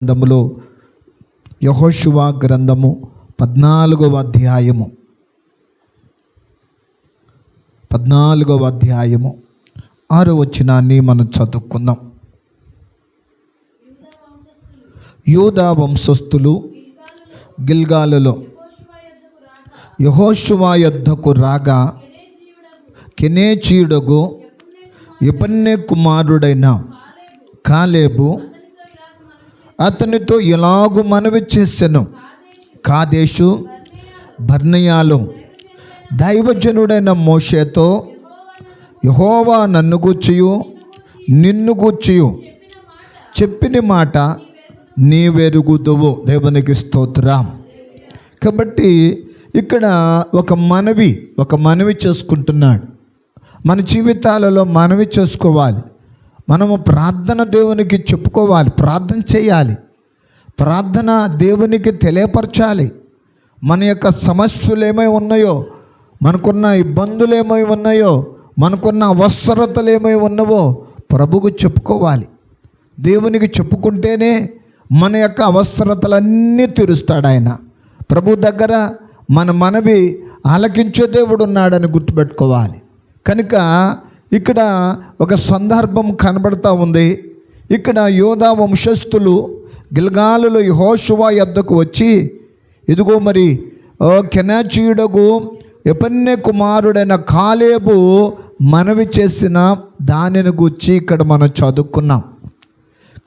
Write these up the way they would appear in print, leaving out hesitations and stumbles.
గ్రంథములో యెహోషువ గ్రంథము 14వ అధ్యాయము 6వ వచనాన్ని మనం చదువుకుందాం. యూదా వంశస్థులు గిల్గాలులో యెహోషువ యొద్దకు రాగా కెనేజీయుడగు యెఫున్నె కుమారుడైన కాలేబు అతనితో ఎలాగు మనవి చేసెను. కాదేషు బర్నేయలో దైవజనుడైన మోషేతో యెహోవా నన్ను గూర్చియు నిన్ను గూర్చియు చెప్పిన మాట నీవెరుగుదువు. దేవునికి స్తోత్రం. కాబట్టి ఇక్కడ ఒక మనవి చేసుకుంటున్నాడు. మన జీవితాలలో మనవి చేసుకోవాలి. మనము ప్రార్థన దేవునికి చెప్పుకోవాలి, ప్రార్థన చేయాలి, ప్రార్థన దేవునికి తెలియపరచాలి. మన యొక్క సమస్యలు ఏమై ఉన్నాయో, మనకున్న ఇబ్బందులు ఏమై ఉన్నాయో, మనకున్న అవసరతలు ఏమై ఉన్నవో ప్రభువుకు చెప్పుకోవాలి. దేవునికి చెప్పుకుంటేనే మన యొక్క అవసరతలన్నీ తీరుస్తాడు ఆయన. ప్రభు దగ్గర మన మనవి ఆలకించే దేవుడు ఉన్నాడని గుర్తుపెట్టుకోవాలి. కనుక ఇక్కడ ఒక సందర్భం కనబడతా ఉంది. ఇక్కడ యూదా వంశస్థులు గిల్గాలులో యెహోషువ యొద్దకు వచ్చి, ఇదిగో మరి కెనేజీయుడగు యెఫున్నె కుమారుడైన కాలేబు మనవి చేసిన దానిని గూర్చి ఇక్కడ మనం చదువుకున్నాం.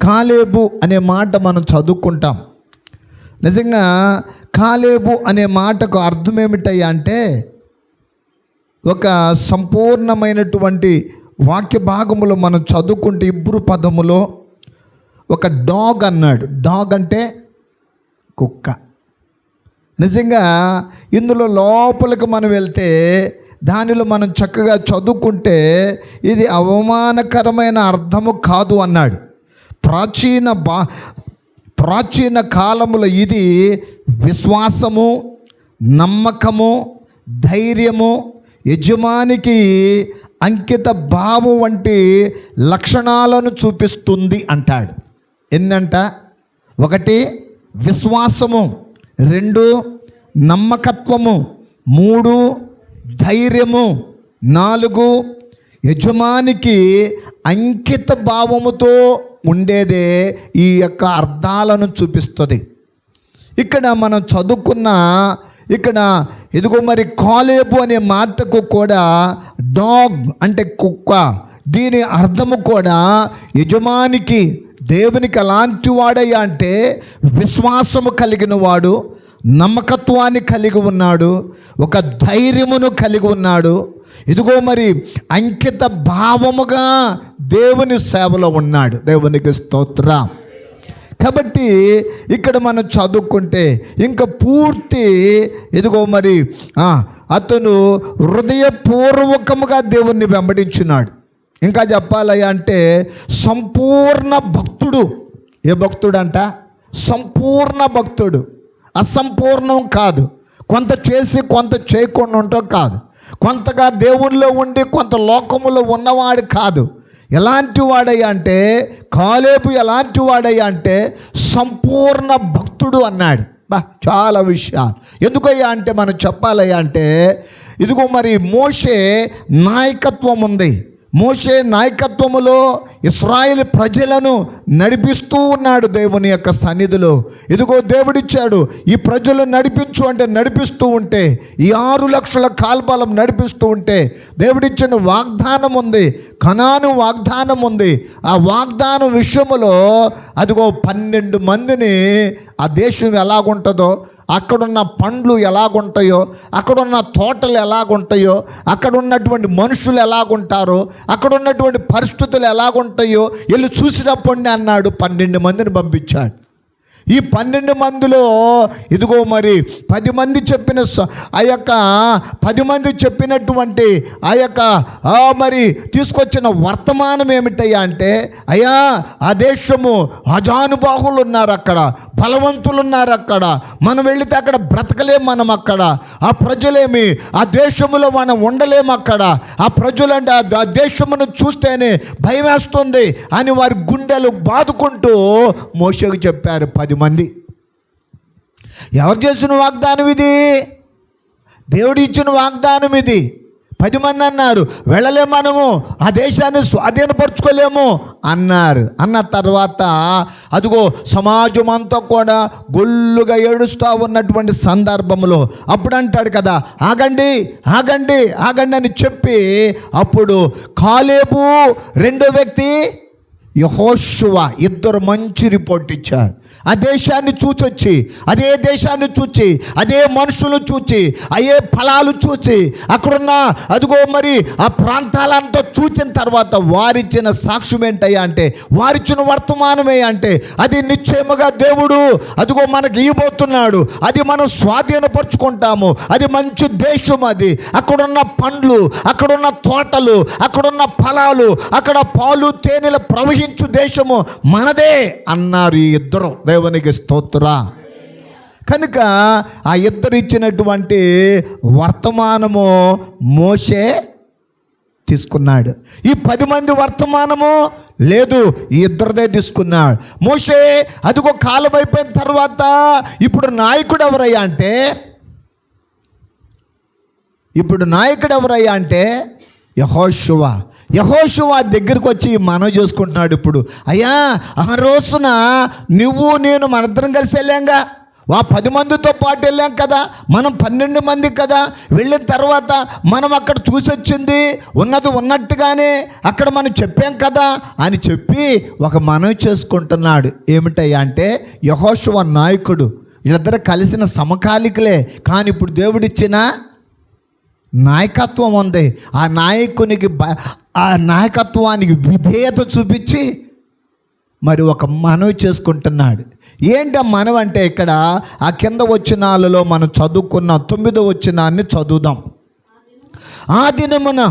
కాలేబు అనే మాట మనం చదువుకుంటాం. నిజంగా కాలేబు అనే మాటకు అర్థం ఏమిటయ్యా అంటే, ఒక సంపూర్ణమైనటువంటి వాక్య భాగములో మనం చదువుకుంటే ఇబ్రు పదములో ఒక డాగ్ అన్నాడు. డాగ్ అంటే కుక్క. నిజంగా ఇందులో లోపలికి మనం వెళ్తే దానిలో మనం చక్కగా చదువుకుంటే ఇది అవమానకరమైన అర్థము కాదు అన్నాడు. ప్రాచీన కాలములో ఇది విశ్వాసము, నమ్మకము, ధైర్యము, యజమానికి అంకిత భావం వంటి లక్షణాలను చూపిస్తుంది అంటాడు. ఎన్నంట? 1 విశ్వాసము, 2 నమ్మకత్వము, 3 ధైర్యము, 4 యజమానికి అంకిత భావముతో ఉండేదే ఈ యొక్క అర్థాలను చూపిస్తుంది. ఇక్కడ మనం చదువుకున్న ఇక్కడ ఇదిగో మరి కాలేబు అనే మాటకు కూడా డాగ్ అంటే కుక్క, దీని అర్థము కూడా యజమానికి, దేవునికి ఎలాంటి వాడయ్యా అంటే విశ్వాసము కలిగిన వాడు, నమ్మకత్వాన్ని కలిగి ఉన్నాడు, ఒక ధైర్యమును కలిగి ఉన్నాడు, ఇదిగో మరి అంకిత భావముగా దేవుని సేవలో ఉన్నాడు. దేవునికి స్తోత్రం. కాబట్టి ఇక్కడ మనం చదువుకుంటే ఇంకా పూర్తి ఇదిగో మరి అతను హృదయపూర్వకముగా దేవుణ్ణి వెంబడించినాడు. ఇంకా చెప్పాలయ్యా అంటే సంపూర్ణ భక్తుడు. ఏ భక్తుడు అంట? సంపూర్ణ భక్తుడు. అసంపూర్ణం కాదు, కొంత చేసి కొంత చేయకుండా ఉండటం కాదు, కొంతగా దేవునిలో ఉండి కొంత లోకములో ఉన్నవాడు కాదు. ఎలాంటి వాడయ్యా అంటే కాలేబు ఎలాంటి వాడయ్యా అంటే సంపూర్ణ భక్తుడు అన్నాడు. చాలా విషయాలు ఎందుకయ్యా అంటే మనం చెప్పాలయ్యా అంటే ఇదిగో మరి మోషే నాయకత్వం ఉంది. మోషే నాయకత్వములో ఇశ్రాయేలు ప్రజలను నడిపిస్తూ ఉన్నాడు దేవుని యొక్క సన్నిధిలో. ఇదిగో దేవుడిచ్చాడు, ఈ ప్రజలను నడిపించు అంటే నడిపిస్తూ ఉంటే, ఈ 6 లక్షల కాల్బలం నడిపిస్తూ ఉంటే దేవుడిచ్చిన వాగ్దానం ఉంది, కనాను వాగ్దానం ఉంది. ఆ వాగ్దానం విషయములో అదిగో 12 మందిని ఆ దేశం ఎలాగుంటుందో, అక్కడున్న పండ్లు ఎలాగుంటాయో, అక్కడున్న తోటలు ఎలాగుంటాయో, అక్కడ ఉన్నటువంటి మనుషులు ఎలాగుంటారో, అక్కడ ఉన్నటువంటి పరిస్థితులు ఎలాగుంటాయో వెళ్ళి చూసినప్పుడు అన్నాడు 12 మందిని పంపించాడు. ఈ 12 మందిలో ఇదిగో మరి 10 మంది చెప్పిన ఆ యొక్క 10 మంది చెప్పినటువంటి ఆ యొక్క మరి తీసుకొచ్చిన వర్తమానం ఏమిటయ్యా అంటే, అయ్యా ఆ దేశము అజానుబాహులు ఉన్నారు, అక్కడ బలవంతులు ఉన్నారు, అక్కడ మనం వెళితే అక్కడ బ్రతకలేము, మనం అక్కడ ఆ ప్రజలేమి ఆ దేశములో మనం ఉండలేము, అక్కడ ఆ ప్రజలంటే ఆ దేశమును చూస్తేనే భయం వేస్తుంది అని వారి గుండెలు బాదుకుంటూ మోషేకు చెప్పారు 10 మంది. ఎవరు చేసిన వాగ్దానం ఇది? దేవుడు ఇచ్చిన వాగ్దానం ఇది. 10 మంది అన్నారు, వెళ్ళలే, మనము ఆ దేశాన్ని స్వాధీనపరచుకోలేము అన్నారు. అన్న తర్వాత అదిగో సమాజం అంతా కూడా గొల్లుగా ఏడుస్తూ ఉన్నటువంటి సందర్భంలో అప్పుడు అంటాడు కదా, ఆగండి ఆగండి ఆగండి అని చెప్పి అప్పుడు కాలేబు, రెండో వ్యక్తి యెహోషువ, ఇద్దరు మంచి రిపోర్ట్ ఇచ్చారు. ఆ దేశాన్ని చూసొచ్చి, అదే దేశాన్ని చూచి, అదే మనుషులు చూచి, అయ్యే ఫలాలు చూసి, అక్కడున్న అదిగో మరి ఆ ప్రాంతాలంతా చూసిన తర్వాత వారిచ్చిన సాక్ష్యం ఏంటయ్యా అంటే, వారిచ్చిన వర్తమానమే అంటే, అది నిశ్చయముగా దేవుడు అదిగో మనకి ఇవ్వబోతున్నాడు, అది మనం స్వాధీనపరుచుకుంటాము, అది మంచి దేశం, అది అక్కడున్న పండ్లు, అక్కడున్న తోటలు, అక్కడున్న ఫలాలు, అక్కడ పాలు తేనెలు ప్రవహించు దేశము మనదే అన్నారు ఈ ఇద్దరు. దేవునికి స్తోత్ర. కనుక ఆ ఇద్దరు ఇచ్చినటువంటి వర్తమానము మోషే తీసుకున్నాడు. ఈ 10 మంది వర్తమానము లేదు, ఈ ఇద్దరిదే తీసుకున్నాడు మోషే. అదిగో కాలం అయిపోయిన తర్వాత ఇప్పుడు నాయకుడు ఎవరయ్యా అంటే యెహోషువ. యెహోషువ దగ్గరికి వచ్చి మనం చేసుకుంటున్నాడు. ఇప్పుడు అయ్యా, ఆ రోజున నువ్వు నేను మనిద్దరం కలిసి వెళ్ళాంగా, ఆ 10 మందితో పాటు వెళ్ళాం కదా, మనం 12 మంది కదా. వెళ్ళిన తర్వాత మనం అక్కడ చూసొచ్చింది ఉన్నది ఉన్నట్టుగానే అక్కడ మనం చెప్పాం కదా అని చెప్పి ఒక మనవి చేసుకుంటున్నాడు. ఏమిటయ్యా అంటే, యెహోషువ నాయకుడు, వీళ్ళిద్దరు కలిసిన సమకాలికులే, కానీ ఇప్పుడు దేవుడిచ్చిన నాయకత్వం ఉంది. ఆ నాయకునికి ఆ నాయకత్వానికి విధేయత చూపించి మరి ఒక మనవి చేసుకుంటున్నాడు. ఏంటి ఆ మనవి అంటే, ఇక్కడ ఆ కింద వచనాలలో మనం చదువుకున్న 9వ వచనాన్ని చదువుదాం. ఆ దినమున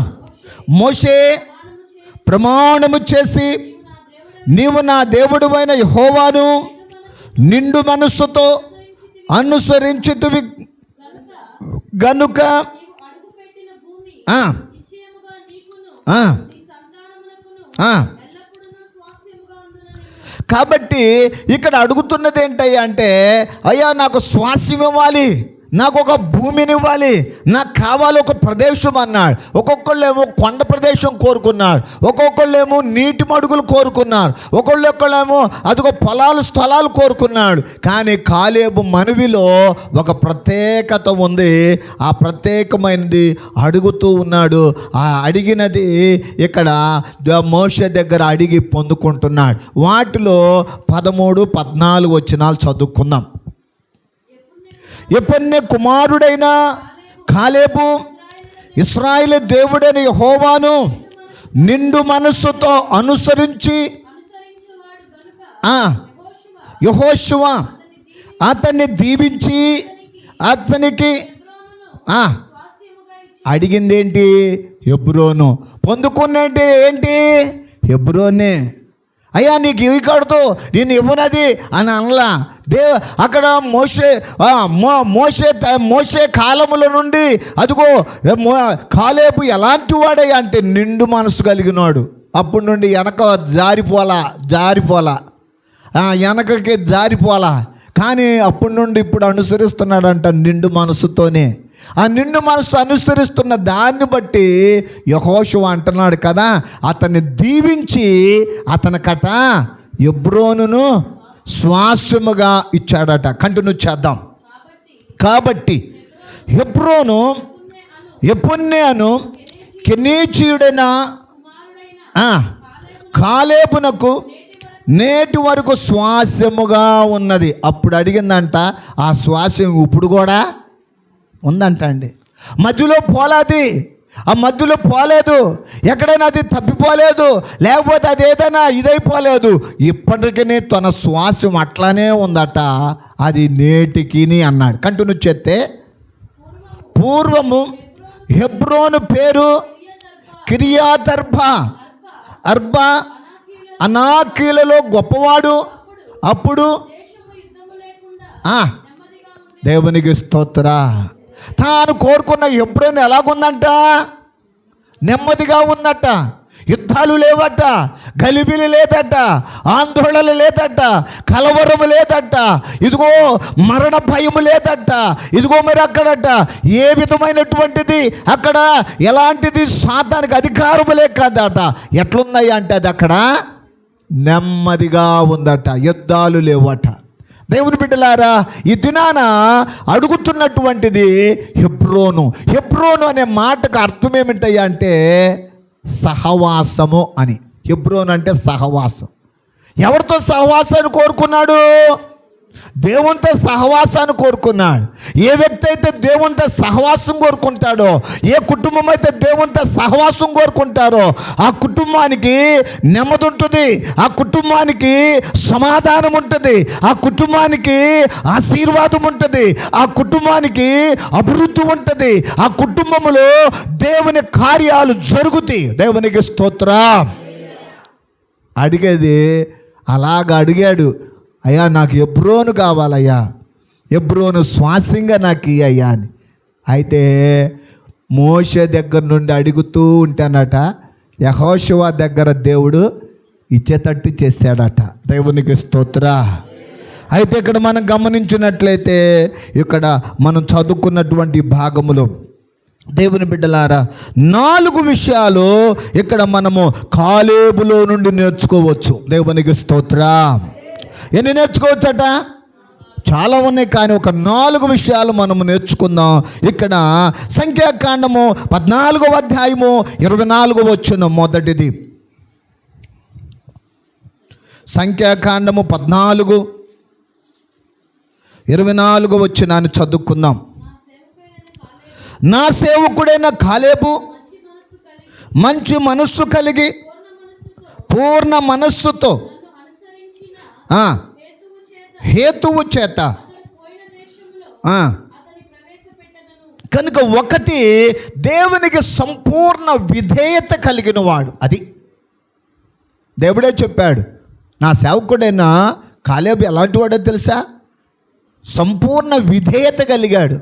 మోషే ప్రమాణము చేసి, నీవు నా దేవుడైన యెహోవాను నిండు మనస్సుతో అనుసరించుతివి గనుక కాబట్టి ఇక్కడ అడుగుతున్నది ఏంటయ్యా అంటే, అయ్యా నాకు స్వాస్యం ఇవ్వాలి, నాకు ఒక భూమిని ఇవ్వాలి, నాకు కావాలి ఒక ప్రదేశం అన్నాడు. ఒక్కొక్కళ్ళేమో కొండ ప్రదేశం కోరుకున్నారు, ఒక్కొక్కళ్ళేమో నీటి మడుగులు కోరుకున్నారు, ఒక్కొక్కళ్ళేమో అదిగో పొలాలు స్థలాలు కోరుకున్నాడు. కానీ కాలేబు మనవిలో ఒక ప్రత్యేకత ఉంది. ఆ ప్రత్యేకమైనది అడుగుతూ ఉన్నాడు. ఆ అడిగినది ఇక్కడ మోషే దగ్గర అడిగి పొందుకుంటున్నాడు. వాటిలో 13, 14 వచనాలు చదువుకుందాం. యెఫున్నె కుమారుడైన కాలేబు ఇశ్రాయేలు దేవుడైన యెహోవాను నిండు మనస్సుతో అనుసరించి యెహోషువ అతన్ని దీవించి అతనికి అడిగింది ఏంటి? హెబ్రోను. పొందుకునేది ఏంటి? హెబ్రోనే. అయ్యా నీకు ఇవి కడుతూ నేను ఇవ్వనది అని అనలా. అక్కడ మోషే కాలముల నుండి అదిగో కాలేబు ఎలాంటి వాడయ్యా అంటే నిండు మనసు కలిగినాడు. అప్పటి నుండి వెనక జారిపోలా వెనకకి జారిపోలా. కానీ అప్పటి నుండి ఇప్పుడు అనుసరిస్తున్నాడంట నిండు మనసుతోనే. ఆ నిండు మనసు అనుసరిస్తున్న దాన్ని బట్టి యెహోషువ అంటున్నాడు కదా, అతన్ని దీవించి అతనికట హెబ్రోనును స్వాస్యముగా ఇచ్చాడట. కంటిన్యూ చేద్దాం. కాబట్టి హెబ్రోను యెఫున్నెను కెనీజీయుడైన కాలేబునకు నేటి వరకు స్వాస్యముగా ఉన్నది. అప్పుడు అడిగిందంట, ఆ స్వాస్యం ఇప్పుడు కూడా ఉందంట అండి. మధ్యలో పోలాది. ఆ మధ్యలో పోలేదు, ఎక్కడైనా అది తప్పిపోలేదు, లేకపోతే అది ఏదైనా ఇదైపోలేదు. ఇప్పటికీ తన శ్వాసం అట్లానే ఉందట. అది నేటికిని అన్నాడు. కంటిన్యూ చేస్తే, పూర్వము హెబ్రోను పేరు కిర్యతర్బ, అర్బా అనాకీలలో గొప్పవాడు. అప్పుడు దేవునికి స్తోత్ర. తాను కోరుకున్న హెబ్రోను ఎలాగుందంట? నెమ్మదిగా ఉందట. యుద్ధాలు లేవట, గలిబిలి లేదట, ఆందోళన లేదట, కలవరము లేదట, ఇదిగో మరణ భయము లేదట, ఇదిగో మరి అక్కడట ఏ విధమైనటువంటిది అక్కడ ఎలాంటిది సాతానికి అధికారము లేకదట. ఎట్లున్నాయి అంటే అది అక్కడ నెమ్మదిగా ఉందట, యుద్ధాలు లేవట. దేవుని బిడ్డలారా, ఈ దినాన అడుగుతున్నటువంటిది హెబ్రోను. హెబ్రోను అనే మాటకు అర్థం ఏమిటయ్యా అంటే సహవాసము అని. హెబ్రోను అంటే సహవాసం. ఎవరితో సహవాసాన్ని కోరుకున్నాడు? దేవునితో సహవాసాన్ని కోరుకున్నాడు. ఏ వ్యక్తి అయితే దేవునితో సహవాసం కోరుకుంటాడో, ఏ కుటుంబం అయితే దేవునితో సహవాసం కోరుకుంటారో ఆ కుటుంబానికి నెమ్మది ఉంటుంది, ఆ కుటుంబానికి సమాధానం ఉంటుంది, ఆ కుటుంబానికి ఆశీర్వాదం ఉంటుంది, ఆ కుటుంబానికి అభివృద్ధి ఉంటుంది, ఆ కుటుంబంలో దేవుని కార్యాలు జరుగుతాయి. దేవునికి స్తోత్రం. అడిగేది అలాగ అడిగాడు, అయ్యా నాకు హెబ్రోను కావాలయ్యా, హెబ్రోను శ్వాసంగా నాకు ఇయ్యా అని. అయితే మోషే దగ్గర నుండి అడుగుతూ ఉంటానట, యెహోషువ దగ్గర దేవుడు ఇచ్చేటట్టు చేశాడట. దేవునికి స్తోత్ర. అయితే ఇక్కడ మనం గమనించినట్లయితే, ఇక్కడ మనం చదువుకున్నటువంటి భాగములో దేవుని బిడ్డలారా 4 విషయాలు ఇక్కడ మనము కాలేబులో నుండి నేర్చుకోవచ్చు. దేవునికి స్తోత్రం. ఎన్ని నేర్చుకోవచ్చట? చాలా ఉన్నాయి, కానీ ఒక 4 విషయాలు మనము నేర్చుకుందాం. ఇక్కడ సంఖ్యాకాండము 14వ అధ్యాయము 24వ వచనం మొదటిది. సంఖ్యాకాండము 14:24 వచనాన్ని చదువుకుందాం. నా సేవకుడైన కాలేబు మంచి మనస్సు కలిగి పూర్ణ మనస్సుతో హేతువు చేత కనుక ఒకటి దేవునికి సంపూర్ణ విధేయత కలిగిన వాడు. అది దేవుడే చెప్పాడు. నా సేవకుడైన కాలేబు ఎలాంటి వాడో తెలుసా? సంపూర్ణ విధేయత కలిగాడు.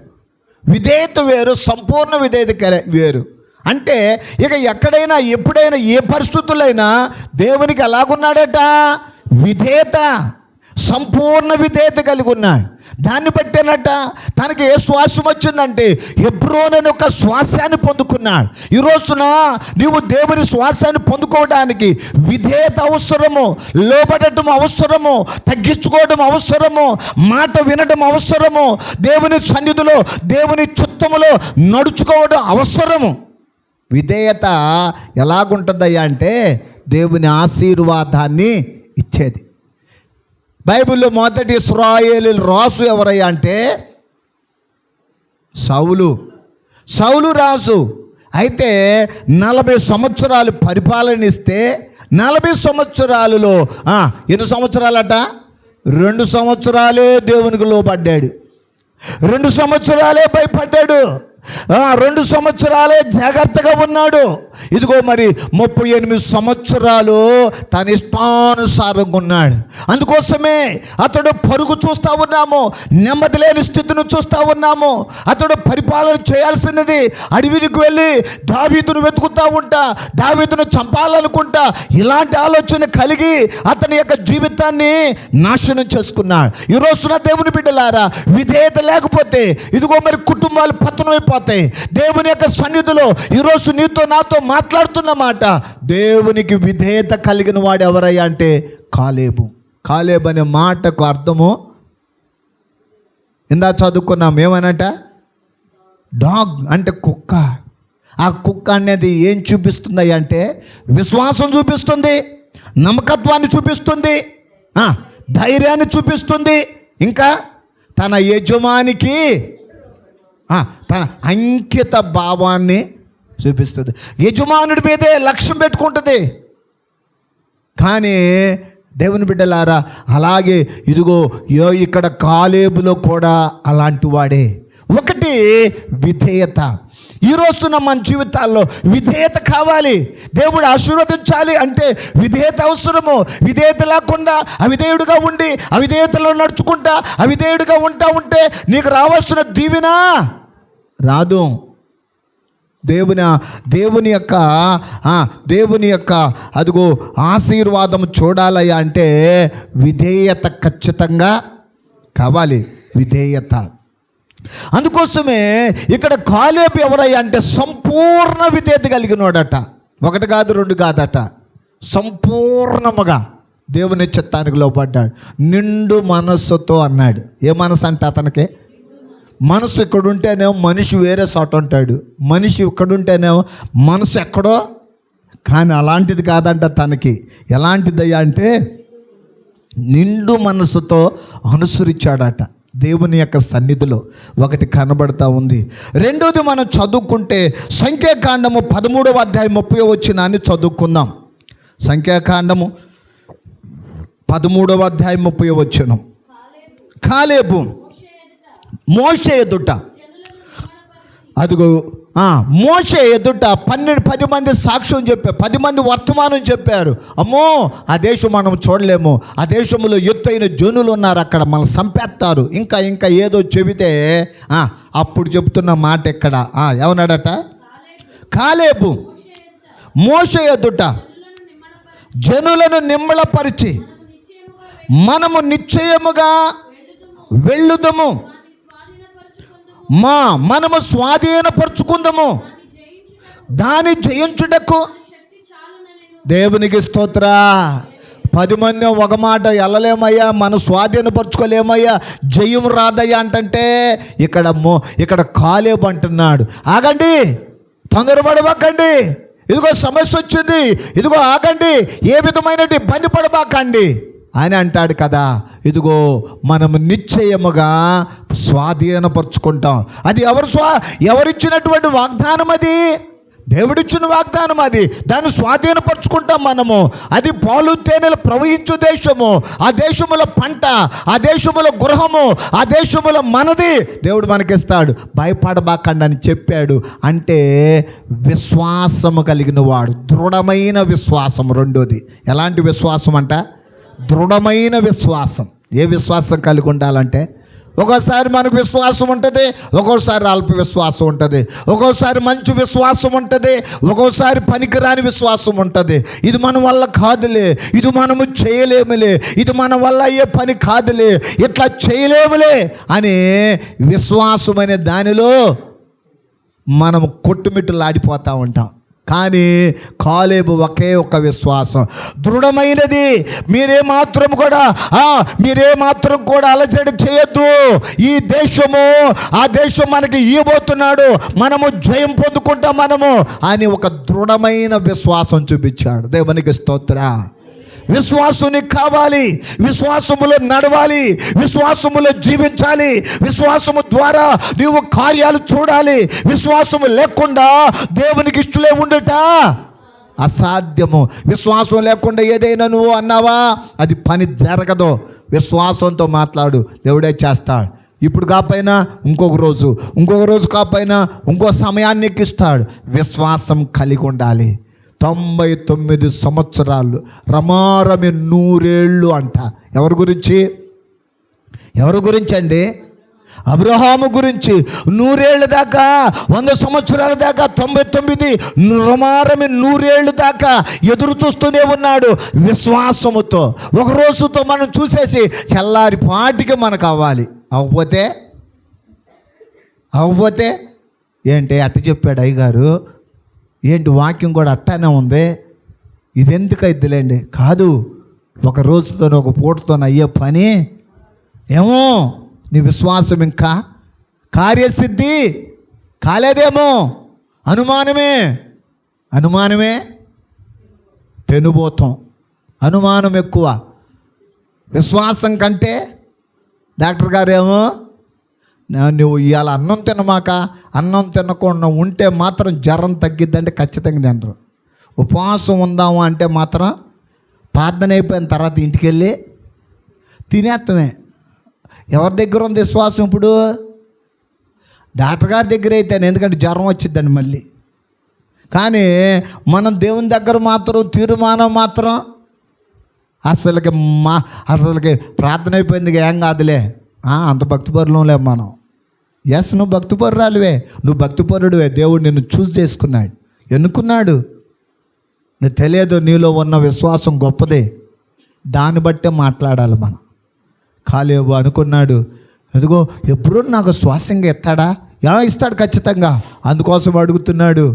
విధేయత వేరు, సంపూర్ణ విధేయత వేరు. అంటే ఇక ఎక్కడైనా ఎప్పుడైనా ఏ పరిస్థితులైనా దేవునికి ఎలాగున్నాడట? విధేయత, సంపూర్ణ విధేయత కలిగి ఉన్నాడు. దాన్ని బట్టేనట తనకి ఏ శ్వాసం వచ్చిందంటే హెబ్రోను అనే ఒక శ్వాసాన్ని పొందుకున్నాడు. ఈ రోజున నీవు దేవుని శ్వాసాన్ని పొందుకోవడానికి విధేయత అవసరము, లోబడటం అవసరము, తగ్గించుకోవడం అవసరము, మాట వినడం అవసరము, దేవుని సన్నిధిలో దేవుని చిత్తములో నడుచుకోవడం అవసరము. విధేయత ఎలాగుంటుందయ్యా అంటే దేవుని ఆశీర్వాదాన్ని ఇచ్చేది. బైబిల్లో మొదటి ఇశ్రాయేలీయుల రాజు ఎవరయ్యా అంటే సౌలు రాజు. అయితే 40 సంవత్సరాలు పరిపాలన ఇస్తే 40 సంవత్సరాలలో ఎన్ని సంవత్సరాలట? 2 సంవత్సరాలే దేవునికి లోబడ్డాడు, 2 సంవత్సరాలే భయపడ్డాడు, 2 సంవత్సరాలే జాగ్రత్తగా ఉన్నాడు. ఇదిగో మరి 38 సంవత్సరాలు తన ఇష్టానుసారంగా ఉన్నాడు. అందుకోసమే అతడు పరుగు చూస్తూ ఉన్నాము, నెమ్మది లేని స్థితిని చూస్తూ ఉన్నాము. అతడు పరిపాలన చేయాల్సినది అడవికి వెళ్ళి దావీదును వెతుకుతూ ఉంటా, దావీదును చంపాలనుకుంటా, ఇలాంటి ఆలోచన కలిగి అతని యొక్క జీవితాన్ని నాశనం చేసుకున్నాడు. ఈ రోజున దేవుని బిడ్డలారా, విధేయత లేకపోతే ఇదిగో మరి కుటుంబాలు పతనమైపోతాయి. దేవుని యొక్క సన్నిధిలో ఈరోజు నీతో నాతో మాట్లాడుతున్న మాట, దేవునికి విధేయత కలిగిన వాడు ఎవరయ్యా అంటే కాలేబు. కాలేబు అనే మాటకు అర్థము ఇందా చదువుకున్నాం. ఏమనంట? డాగ్ అంటే కుక్క. ఆ కుక్క అనేది ఏం చూపిస్తుంది అంటే విశ్వాసం చూపిస్తుంది, నమ్మకత్వాన్ని చూపిస్తుంది, ధైర్యాన్ని చూపిస్తుంది, ఇంకా తన యజమానికి తన అంకిత భావాన్ని చూపిస్తుంది. యజమానుడి మీదే లక్ష్యం పెట్టుకుంటుంది. కానీ దేవుని బిడ్డలారా, అలాగే ఇదిగో ఇక్కడ కాలేబులో కూడా అలాంటి వాడే. ఒకటి విధేయత. ఈ రోజున మన జీవితాల్లో విధేయత కావాలి. దేవుడు ఆశీర్వదించాలి అంటే విధేయత అవసరము. విధేయత లేకుండా అవిధేయుడిగా ఉండి అవిధేయతలో నడుచుకుంటా అవిధేయుడిగా ఉంటే నీకు రావాల్సిన దీవెన రాదు. దేవుని యొక్క అదిగో ఆశీర్వాదం చూడాలయ్యా అంటే విధేయత ఖచ్చితంగా కావాలి. విధేయత. అందుకోసమే ఇక్కడ కాలేబు ఎవరయ్యా అంటే సంపూర్ణ విధేయత కలిగినోడట. ఒకటి కాదు, రెండు కాదట, సంపూర్ణముగా దేవుని చిత్తానికి లోపడ్డాడు. నిండు మనస్సుతో అన్నాడు. ఏ మనసు అంటే అతనికి మనసు ఇక్కడుంటేనేమో మనిషి వేరే చోట ఉంటాడు, మనిషి ఇక్కడుంటేనేమో మనసు ఎక్కడో. కానీ అలాంటిది కాదంట తనకి. ఎలాంటిదయ్యా అంటే నిండు మనసుతో అనుసరించాడట దేవుని యొక్క సన్నిధిలో. ఒకటి కనబడతా ఉంది. రెండోది మనం చదువుకుంటే సంఖ్యాకాండము 13వ అధ్యాయం 30వ వచనాన్ని చదువుకుందాం. సంఖ్యాకాండము 13వ అధ్యాయం 30వ వచనం. కాలేబు మోషే ఎదుట, అదిగో మోషే ఎదుట 10 మంది సాక్ష్యం చెప్పారు, 10 మంది వర్తమానం చెప్పారు. అమ్మో ఆ దేశం మనం చూడలేము, ఆ దేశంలో ఎత్తైన జనులు ఉన్నారు, అక్కడ మనం చంపేస్తారు, ఇంకా ఏదో చెబితే అప్పుడు చెబుతున్న మాట ఎక్కడ ఏమన్నాడట? కాలేబు మోషే ఎదుట జనులను నిమ్మళపరిచి మనము నిశ్చయముగా వెళ్ళుదము, మనము స్వాధీనపరుచుకుందాము, దాన్ని జయించుటకు. దేవునికి స్తోత్ర. 10 మంది ఒక మాట వెళ్ళలేమయ్యా, మనం స్వాధీనపరచుకోలేమయ్యా, జయం రాదయ్యా అంటే ఇక్కడ కాలేబు అంటున్నాడు, ఆగండి, తొందరపడబాకండి, ఇదిగో సమస్య వచ్చింది, ఇదిగో ఆగండి, ఏ విధమైన ఇబ్బంది పడబాకండి అని అంటాడు కదా. ఇదిగో మనము నిశ్చయముగా స్వాధీనపరుచుకుంటాం. అది ఎవరిచ్చినటువంటి వాగ్దానం? అది దేవుడిచ్చిన వాగ్దానం. అది దాన్ని స్వాధీనపరుచుకుంటాం మనము. అది పాలు తేనెలు ప్రవహించు దేశము, ఆ దేశముల పంట, ఆ దేశముల గృహము, ఆ దేశముల మనది దేవుడు మనకిస్తాడు, భయపడబాకండి అని చెప్పాడు. అంటే విశ్వాసము కలిగిన వాడు, దృఢమైన విశ్వాసం. రెండోది ఎలాంటి విశ్వాసం అంట? దృఢమైన విశ్వాసం. ఏ విశ్వాసం కలిగి ఉండాలంటే, ఒక్కోసారి మనకు విశ్వాసం ఉంటుంది, ఒక్కోసారి అల్ప విశ్వాసం ఉంటుంది, ఒక్కోసారి మంచి విశ్వాసం ఉంటుంది, ఒక్కోసారి పనికిరాని విశ్వాసం ఉంటుంది. ఇది మన వల్ల కాదులే, ఇది మనము చేయలేములే, ఇది మన వల్ల అయ్యే పని కాదులే, ఇట్లా చేయలేములే అని విశ్వాసం అనే దానిలో మనము కొట్టుమిట్టులాడిపోతూ ఉంటాం. కానీ కాలేబు ఒకే ఒక విశ్వాసం, దృఢమైనది. మీరే మాత్రం కూడా అలజడి చేయొద్దు. ఈ దేశము, ఆ దేశం మనకి ఇవ్వబోతున్నాడు, మనము జయం పొందుకుంటాం మనము అని ఒక దృఢమైన విశ్వాసం చూపించాడు. దేవునికి స్తోత్ర. విశ్వాసునికి కావాలి, విశ్వాసములో నడవాలి, విశ్వాసములో జీవించాలి, విశ్వాసము ద్వారా నీవు కార్యాలు చూడాలి. విశ్వాసము లేకుండా దేవునికి ఇష్టలే ఉండట అసాధ్యము. విశ్వాసం లేకుండా ఏదైనా నువ్వు అన్నావా, అది పని జరగదు. విశ్వాసంతో మాట్లాడు, దేవుడే చేస్తాడు. ఇప్పుడు కాకపోయినా ఇంకొక రోజు కాకపోయినా ఇంకో సమయాన్ని ఎక్కిస్తాడు. విశ్వాసం కలిగి ఉండాలి. 99 సంవత్సరాలు, రమారమి 100 ఏళ్ళు అంట. ఎవరి గురించి అండి? అబ్రహాము గురించి. 100 ఏళ్ళ దాకా, 100 సంవత్సరాల దాకా, 99 రమారమి 100 ఏళ్ళు దాకా ఎదురు చూస్తూనే ఉన్నాడు విశ్వాసముతో. ఒక రోజుతో మనం చూసేసి చల్లారి పాటికి మనకు అవ్వాలి. అవ్వతే ఏంటి అట్ట చెప్పాడు అయ్యగారు, ఏంటి వాక్యం కూడా అట్టానే ఉంది, ఇది ఎందుకు అయిద్దిలేండి. కాదు, ఒక రోజుతో ఒక పూటతో అయ్యే పని ఏమో. నీ విశ్వాసం ఇంకా కార్యసిద్ధి కాలేదేమో. అనుమానమే పెనుబోతం. అనుమానం ఎక్కువ విశ్వాసం కంటే. డాక్టర్ గారు ఏమో నువ్వు ఇవాళ అన్నం తినమాక, అన్నం తినకుండా ఉంటే మాత్రం జ్వరం తగ్గిద్దంటే ఖచ్చితంగా తినరు. ఉపవాసం ఉందాము అంటే మాత్రం ప్రార్థన అయిపోయిన తర్వాత ఇంటికి వెళ్ళి తినేస్తామే. ఎవరి దగ్గర ఉంది విశ్వాసం ఇప్పుడు? డాక్టర్ గారి దగ్గర అయితేనే, ఎందుకంటే జ్వరం వచ్చిద్దండి మళ్ళీ. కానీ మనం దేవుని దగ్గర మాత్రం తీర్మానం మాత్రం అసలుకి ప్రార్థన అయిపోయింది ఏం కాదులే, అంత భక్తిపరులం లేవు మనం. ఎస్, నువ్వు భక్తిపరురాలువే, నువ్వు భక్తిపరుడువే. దేవుడు నిన్ను చూస్ చేసుకున్నాడు, ఎన్నుకున్నాడు. నువ్వు తెలియదు, నీలో ఉన్న విశ్వాసం గొప్పదే. దాన్ని బట్టే మాట్లాడాలి మనం. కాలేబు అనుకున్నాడు, ఎదుగో ఎప్పుడు నాకు శ్వాసంగా ఎత్తాడా? ఇస్తాడు ఖచ్చితంగా. అందుకోసం అడుగుతున్నాడు,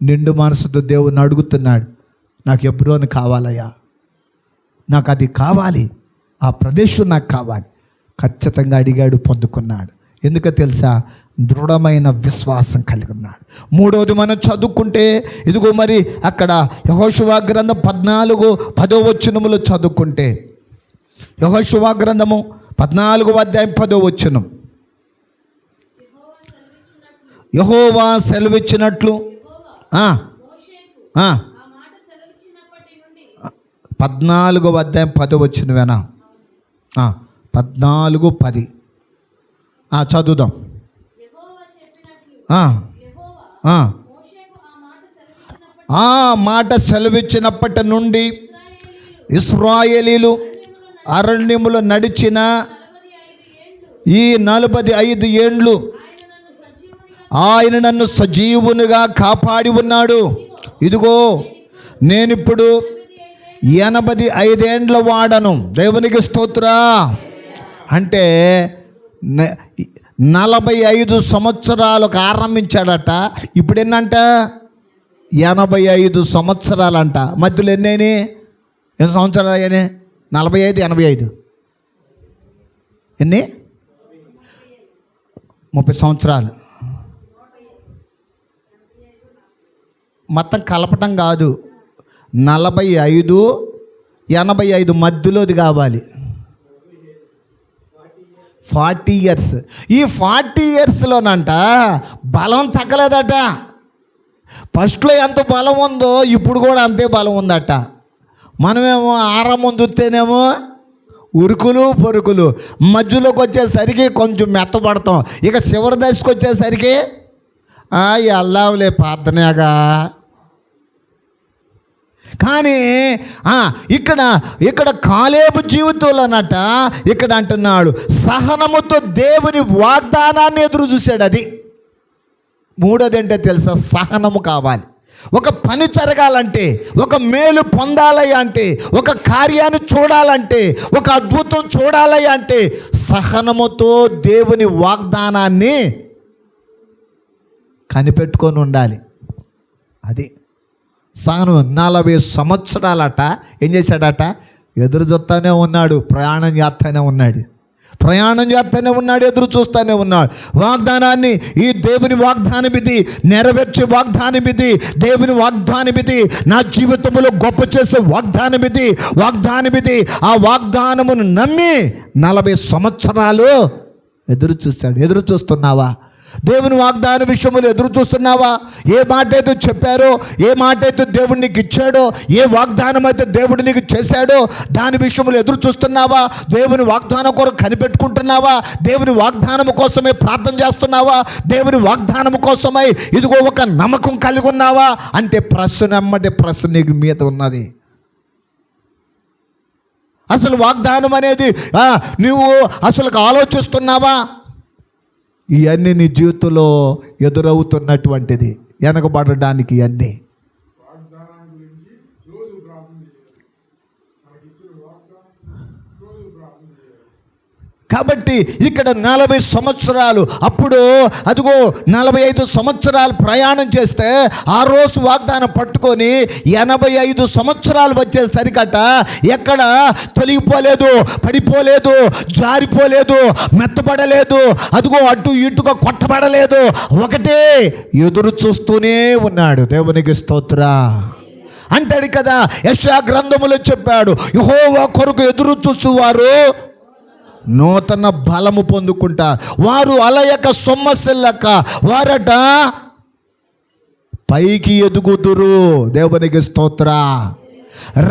నిండు మనసుతో దేవుణ్ణి అడుగుతున్నాడు, నాకు ఎబ్రోను కావాలయ్యా, నాకు అది కావాలి, ఆ ప్రదేశం నాకు కావాలి. ఖచ్చితంగా అడిగాడు, పొందుకున్నాడు. ఎందుకో తెలుసా? దృఢమైన విశ్వాసం కలిగి ఉన్నాడు. మూడవది మనం చదువుకుంటే, ఇదిగో మరి అక్కడ యెహోషువ గ్రంథం 14:10 చదువుకుంటే, యెహోషువ గ్రంథము 14:10 యెహోవా సెలవిచ్చినట్లు 14:10 14:10 చదువుదాం. ఆ మాట సెలవిచ్చినప్పటి నుండి ఇశ్రాయేలీలు అరణ్యములో నడిచిన ఈ 45 ఏండ్లు ఆయన నన్ను సజీవునిగా కాపాడి ఉన్నాడు. ఇదిగో నేనిప్పుడు 85 ఏండ్ల వాడను. దేవునికి స్తోత్రా. అంటే 45 సంవత్సరాలకు ఆరంభించాడట. ఇప్పుడు ఎన్నంట? 85 సంవత్సరాలంట. మధ్యలో ఎన్ని సంవత్సరాలు అయ్యాయి? 45, 85 ఎన్ని? 30 సంవత్సరాలు. మొత్తం కలపటం కాదు, 45, 85 మధ్యలోది కావాలి. 40 years. ఈ 40 yearsలోనంట బలం తగ్గలేదట. ఫస్ట్లో ఎంత బలం ఉందో ఇప్పుడు కూడా అంతే బలం ఉందట. మనమేమో ఆరంభం చూస్తేనేమో ఉరుకులు పొరుకులు, మధ్యలోకి వచ్చేసరికి కొంచెం మెత్తపడతాం, ఇక చివరి దశకు వచ్చేసరికి వెళ్దాంలే ప్రార్థనగా. కానీ ఇక్కడ కాలేబు జీవితంలోనట ఇక్కడ అంటున్నాడు, సహనముతో దేవుని వాగ్దానాన్ని ఎదురు చూశాడు. అది మూడోది ఏంటో తెలుసా? సహనము కావాలి. ఒక పని జరగాలంటే, ఒక మేలు పొందాలి అంటే, ఒక కార్యాన్ని చూడాలంటే, ఒక అద్భుతం చూడాలి అంటే సహనముతో దేవుని వాగ్దానాన్ని కనిపెట్టుకొని ఉండాలి. అది సహనం. 40 సంవత్సరాలట ఏం చేశాడట? ఎదురు చూస్తూనే ఉన్నాడు, ప్రయాణం చేస్తూనే ఉన్నాడు, ఎదురు చూస్తూనే ఉన్నాడు. వాగ్దానాన్ని, ఈ దేవుని వాగ్దానం ఇది, నెరవేర్చే వాగ్దానం ఇది, దేవుని వాగ్దానం ఇది, నా జీవితంలో గొప్ప చేసే వాగ్దానం ఇది. ఆ వాగ్దానమును నమ్మి 40 సంవత్సరాలు ఎదురు చూస్తాడు. ఎదురు చూస్తున్నావా? దేవుని వాగ్దాన విషయంలో ఎదురు చూస్తున్నావా? ఏ మాట అయితే చెప్పారో, ఏ మాట అయితే దేవుడు నీకు ఇచ్చాడో, ఏ వాగ్దానం అయితే దేవుడు నీకు చేశాడో దాని విషయంలో ఎదురు చూస్తున్నావా? దేవుని వాగ్దానం కొరకు కనిపెట్టుకుంటున్నావా? దేవుని వాగ్దానం కోసమే ప్రార్థన చేస్తున్నావా? దేవుని వాగ్దానం కోసమై ఇదిగో ఒక నమ్మకం కలిగి ఉన్నావా అంటే ప్రశ్న నీకు మీద ఉన్నది. అసలు వాగ్దానం అనేది నువ్వు అసలు ఆలోచిస్తున్నావా? ఇవన్నీ నీ జీవితంలో ఎదురవుతున్నటువంటిది, వెనకబడడానికి ఇవన్నీ. కాబట్టి ఇక్కడ 40 సంవత్సరాలు, అప్పుడు అదిగో 45 సంవత్సరాలు ప్రయాణం చేస్తే ఆ రోజు వాగ్దానం పట్టుకొని 85 సంవత్సరాలు వచ్చేసరికట ఎక్కడ తొలగిపోలేదు, పడిపోలేదు, జారిపోలేదు, మెత్తపడలేదు, అదిగో అటు ఇటుగా కొట్టబడలేదు, ఒకటే ఎదురు చూస్తూనే ఉన్నాడు. దేవునికి స్తోత్రం. అంటాడు కదా, యెషయా గ్రంథములో చెప్పాడు, యెహోవా కొరకు ఎదురు చూచువారు నూతన బలము పొందుకుంటారు. వారు అలయక సొమ్మసిల్లక వారట పైకి ఎదుగుదురు. దేవునికి స్తోత్ర.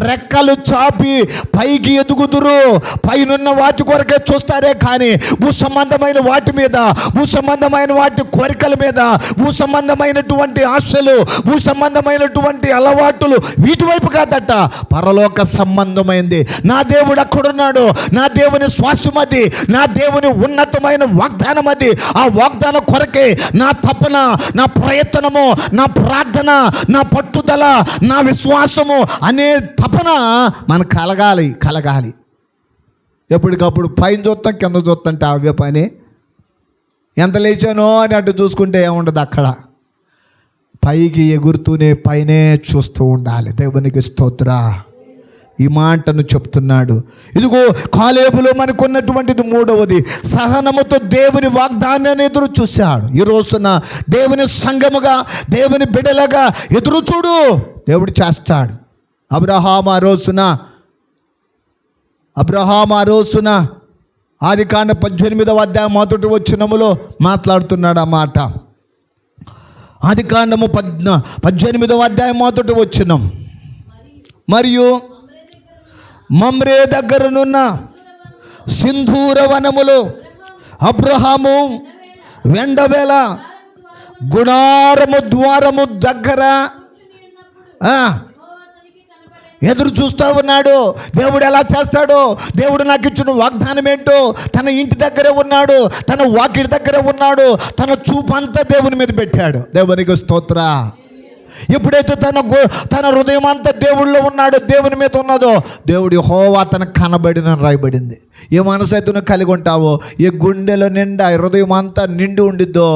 రెక్కలు చాపి పైకి ఎదుగుదురు. పైనున్న వాటి కొరకే చూస్తారే కానీ భూ సంబంధమైన వాటి మీద, భూ సంబంధమైన వాటి కోరికల మీద, భూ సంబంధమైనటువంటి ఆశలు, భూ సంబంధమైనటువంటి అలవాటులు వీటి వైపు కాదట. పరలోక సంబంధమైంది. నా దేవుడు అక్కడున్నాడు, నా దేవుని శ్వాసమది, నా దేవుని ఉన్నతమైన వాగ్దానం అది. ఆ వాగ్దానం కొరకే నా తపన, నా ప్రయత్నము, నా ప్రార్థన, నా పట్టుదల, నా విశ్వాసము అనే తపన మనకు కలగాలి. ఎప్పటికప్పుడు పైన చూస్తాం, కింద చూస్తుంటే అవే పని. ఎంత లేచానో అని అటు చూసుకుంటే ఏముండదు. అక్కడ పైకి ఎగురుతూనే పైనే చూస్తూ ఉండాలి. దేవునికి స్తోత్ర. ఈ మాటను చెప్తున్నాడు. ఇదిగో కాలేబులో మనకున్నటువంటిది మూడవది, సహనముతో దేవుని వాగ్దానాన్ని ఎదురు చూశాడు. ఈ రోజున దేవుని సంఘముగా, దేవుని బిడ్డలుగా ఎదురు చూడు, దేవుడు చేస్తాడు. అబ్రహాము ఆ రోజున ఆదికాండ 18వ అధ్యాయం మొదటి వచనములో మాట్లాడుతున్నాడు ఆ మాట. ఆదికాండము 18వ అధ్యాయం మొదటి వచనం. మరియు మమ్రే దగ్గరనున్న సింధూర వనములో అబ్రహాము వెండవేళ గుడారము ద్వారము దగ్గర ఎదురు చూస్తూ ఉన్నాడు. దేవుడు ఎలా చేస్తాడో, దేవుడు నాకు ఇచ్చిన వాగ్దానం ఏంటో, తన ఇంటి దగ్గరే ఉన్నాడు, తన వాకిటి దగ్గరే ఉన్నాడు, తన చూపు అంతా దేవుని మీద పెట్టాడు. దేవునికి స్తోత్ర. ఎప్పుడైతే తన హృదయం అంతా దేవుడిలో ఉన్నాడో, దేవుని మీద ఉన్నదో, దేవుడి యెహోవా తనకు కనబడిన రాయబడింది. ఏ మనసు అయితే నువ్వు కలిగి ఉంటావో, ఏ గుండెలో నిండా హృదయం అంతా నిండి ఉండిద్దో,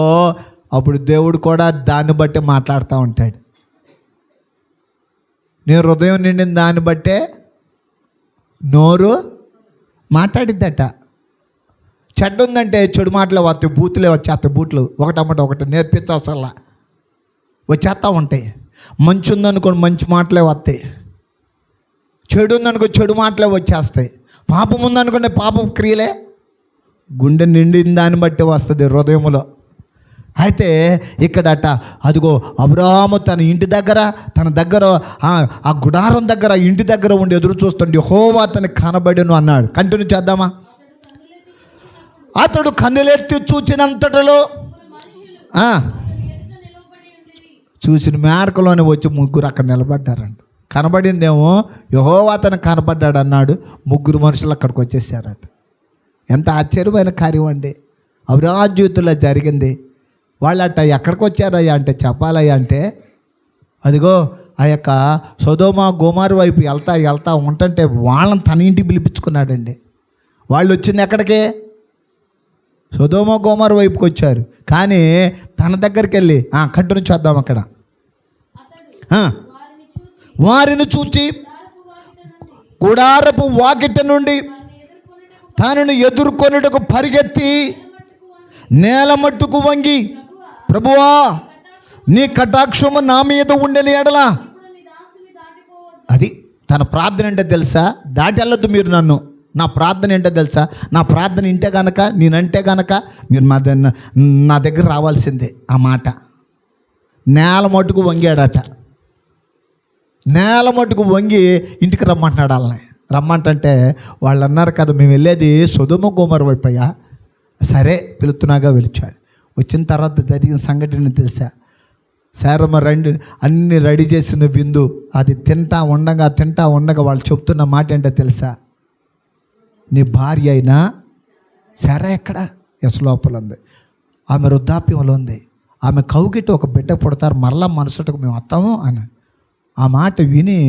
అప్పుడు దేవుడు కూడా దాన్ని బట్టి మాట్లాడుతూ ఉంటాడు. నీ హృదయం నిండిన దాన్ని బట్టే నోరు మాట్లాడిద్దట. చెడ్డ ఉందంటే చెడు మాటలే వస్తాయి, బూతులే వచ్చేస్తాయి. బూట్లు ఒకటమ్మట ఒకటి నేర్పించవసరలా వచ్చేస్తూ ఉంటాయి. మంచి ఉందనుకోండి, మంచి మాటలే వస్తాయి. చెడు ఉందనుకో, చెడు మాటలే వచ్చేస్తాయి. పాపం ఉందనుకోండి, పాపం క్రియలే గుండె నిండిన దాన్ని బట్టి వస్తుంది హృదయంలో. అయితే ఇక్కడట అదిగో అబ్రహాము తన ఇంటి దగ్గర, తన దగ్గర ఆ గుడారం దగ్గర, ఇంటి దగ్గర ఉండి ఎదురు చూస్తుండే యెహోవా అతనికి కనబడెను అన్నాడు. కంటిన్యూ చేద్దామా. అతడు కన్నులెత్తి చూచినంతటలో చూసిన మేరకలోనే వచ్చి ముగ్గురు అక్కడ నిలబడ్డారంట. కనబడిందేమో యెహోవా అతను కనబడ్డాడు అన్నాడు. ముగ్గురు మనుషులు అక్కడికి వచ్చేసారట. ఎంత ఆశ్చర్యమైన కార్యం అండి. అబ్రహాము జీవితంలో జరిగింది. వాళ్ళట ఎక్కడికి వచ్చారయ్యా అంటే, చెప్పాలయ్యా అంటే, అదిగో ఆ యొక్క సొదొమ గొమొర్రా వైపు వెళ్తా ఉంటుంటే వాళ్ళని తన ఇంటికి పిలిపించుకున్నాడండి. వాళ్ళు వచ్చింది ఎక్కడికి? సొదొమ గొమొర్రా వైపుకి వచ్చారు. కానీ తన దగ్గరికి వెళ్ళి కంటిన్యూ చేద్దాం. అక్కడ వారిని చూచి గుడారపు వాకిట నుండి తనను ఎదుర్కొనుటకు పరిగెత్తి నేల మట్టుకు వంగి, ప్రభువా నీ కటాక్షము నా మీద ఉండని ఎడలా. అది తన ప్రార్థన ఏంటో తెలుసా? దాటి వెళ్ళొద్దు మీరు నన్ను. నా ప్రార్థన ఏంటో తెలుసా? నా ప్రార్థన ఇంటే కనుక, నేనంటే కనుక మీరు నా దగ్గర రావాల్సిందే. ఆ మాట నేల మట్టుకు వంగాడట. నేల మట్టుకు వంగి ఇంటికి రమ్మంటున్నాడు. వాళ్ళని రమ్మంటే వాళ్ళు అన్నారు కదా, మేము వెళ్ళేది సొదొమ గొమొర్రా వైపు అయ్యా. సరే పిలుతున్నాగా వెళ్ళాడు. వచ్చిన తర్వాత జరిగిన సంఘటన తెలుసా? శారమ్మ అన్ని రెడీ చేసిన విందు అది తింటా ఉండగా వాళ్ళు చెప్తున్న మాట ఏంటో తెలుసా? నీ భార్య అయినా శారా ఎక్కడ? ఎస్ లోపల ఉంది. ఆమె వృద్ధాప్యంలో ఉంది. ఆమె కౌగిట ఒక బిడ్డ పుడతారు, మరలా మనసుటకు మేము వస్తాము అని. ఆ మాట విని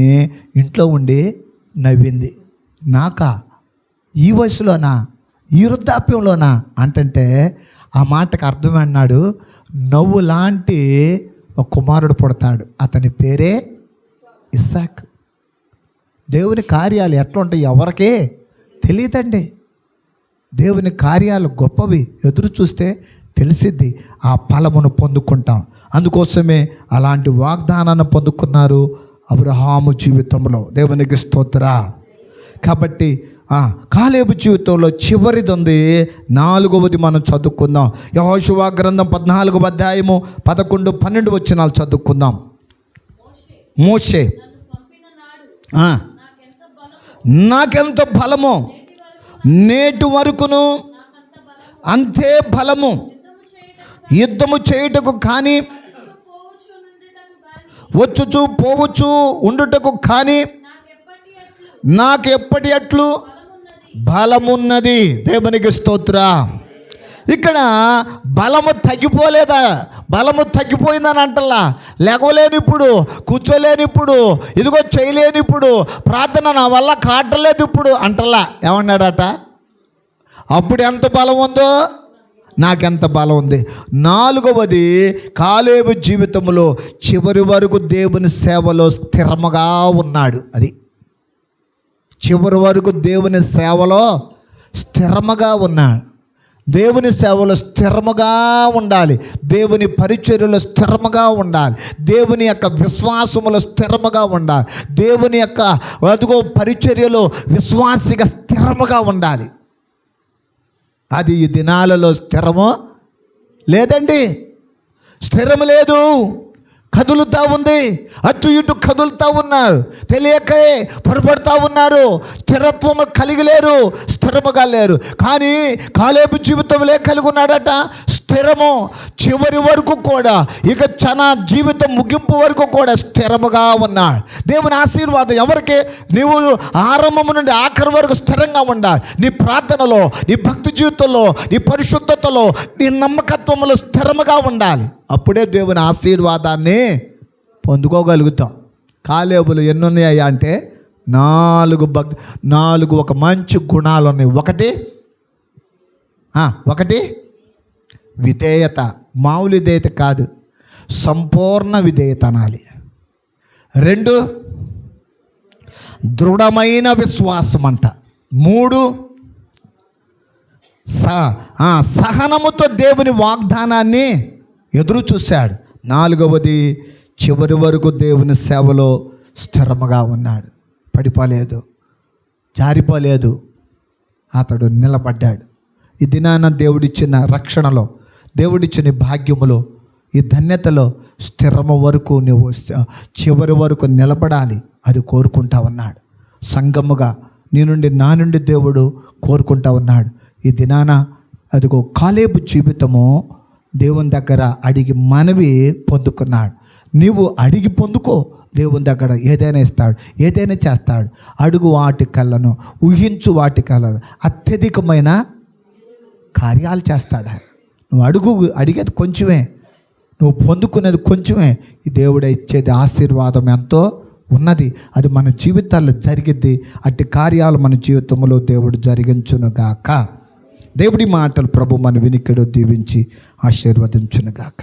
ఇంట్లో ఉండి నవ్వింది. నాకా ఈ వయసులోనా, ఈ వృద్ధాప్యంలోనా అంటే ఆ మాటకు అర్థమే అన్నాడు, నవ్వు లాంటి ఒక కుమారుడు పుడతాడు, అతని పేరే ఇస్సాకు. దేవుని కార్యాలు ఎట్లా ఉంటాయి ఎవరికే తెలియదండి. దేవుని కార్యాలు గొప్పవి, ఎదురు చూస్తే తెలిసిద్ది, ఆ ఫలమును పొందుకుంటాం. అందుకోసమే అలాంటి వాగ్దానాన్ని పొందుకున్నారు అబ్రహాము జీవితంలో. దేవునికి స్తోత్ర. కాబట్టి కాలేబు జీవితంలో చివరిది ఉంది, 4వది మనం చదువుకుందాం. యెహోషువ గ్రంథం 14వ అధ్యాయము 11, 12 వచనాలు చదువుకుందాం. మోషే నాకెంత బలము, నేటి వరకును అంతే బలము, యుద్ధము చేయుటకు కానీ వచ్చుచు పోవచ్చు ఉండుటకు కానీ నాకు ఎప్పటి అట్లు బలమున్నది. దేవునికి స్తోత్ర. ఇక్కడ బలము తగ్గిపోలేదా? బలము తగ్గిపోయిందని అంటలా. లేవలేనిప్పుడు, కూర్చోలేనిప్పుడు, ఇదిగో చేయలేనిప్పుడు, ప్రార్థన నా వల్ల కాటలేదు ఇప్పుడు అంటలా. ఏమన్నాడట? అప్పుడు ఎంత బలం ఉందో నాకెంత బలం ఉంది. 4వది, కాలేబు జీవితంలో చివరి వరకు దేవుని సేవలో స్థిరముగా ఉన్నాడు. అది చివరి వరకు దేవుని సేవలో స్థిరముగా ఉన్నాడు. దేవుని సేవలో స్థిరముగా ఉండాలి, దేవుని పరిచర్యలో స్థిరముగా ఉండాలి, దేవుని యొక్క విశ్వాసములో స్థిరముగా ఉండాలి, దేవుని యొక్క అదుగో పరిచర్యలో విశ్వాసిగా స్థిరముగా ఉండాలి. అది ఈ దినాలలో స్థిరము లేదండి, స్థిరము లేదు, కదులుతూ ఉంది, అటు ఇటు కదులుతూ ఉన్నారు, తెలియకే పొరపడుతూ ఉన్నారు, స్థిరత్వము కలిగిలేరు, స్థిరముగా లేరు. కానీ కాలేబు జీవితంలో కలిగి ఉన్నాడట, స్థిరము చివరి వరకు కూడా, ఇక తన జీవితం ముగింపు వరకు కూడా స్థిరముగా ఉన్నాడు. దేవుని ఆశీర్వాదం ఎవరికి? నీవు ఆరంభం నుండి ఆఖరి వరకు స్థిరంగా ఉండాలి. నీ ప్రార్థనలో, నీ భక్తి జీవితంలో, నీ పరిశుద్ధతలో, నీ నమ్మకత్వంలో స్థిరముగా ఉండాలి. అప్పుడే దేవుని ఆశీర్వాదాన్ని పొందుకోగలుగుతాం. కాలేబులు ఎన్ని ఉన్నాయా అంటే 4 ఒక మంచి గుణాలు ఉన్నాయి. ఒకటి విధేయత, మామూలు విధేయత కాదు, సంపూర్ణ విధేయత అనాలి. 2 దృఢమైన విశ్వాసం అంట. 3 సహనముతో దేవుని వాగ్దానాన్ని ఎదురు చూశాడు. 4వది చివరి వరకు దేవుని సేవలో స్థిరముగా ఉన్నాడు, పడిపోలేదు, జారిపోలేదు, అతడు నిలబడ్డాడు. ఈ దినాన దేవుడిచ్చిన రక్షణలో, దేవుడిచ్చిన భాగ్యములో, ఈ ధన్యతలో స్థిరము వరకు నువ్వు చివరి వరకు నిలబడాలి. అది కోరుకుంటా ఉన్నాడు. సంగముగా నీ నుండి నా నుండి దేవుడు కోరుకుంటా ఉన్నాడు. ఈ దినాన అదిగో కాలేబు జీవితము దేవుని దగ్గర అడిగి మనవి పొందుకున్నాడు. నీవు అడిగి పొందుకో, దేవుని దగ్గర ఏదైనా ఇస్తాడు, ఏదైనా చేస్తాడు. అడుగు వాటి కళ్ళను, ఊహించు వాటి కళ్ళను అత్యధికమైన కార్యాలు చేస్తాడు. నువ్వు అడిగేది కొంచెమే, నువ్వు పొందుకునేది కొంచెమే. ఈ దేవుడు ఇచ్చేది ఆశీర్వాదం ఎంతో ఉన్నది. అది మన జీవితాల్లో జరిగిద్ది. అట్టి కార్యాలు మన జీవితంలో దేవుడు జరిగించునుగాక. దేవుడి మాటలు ప్రభు మన వినికిడు దీవించి ఆశీర్వదించునుగాక.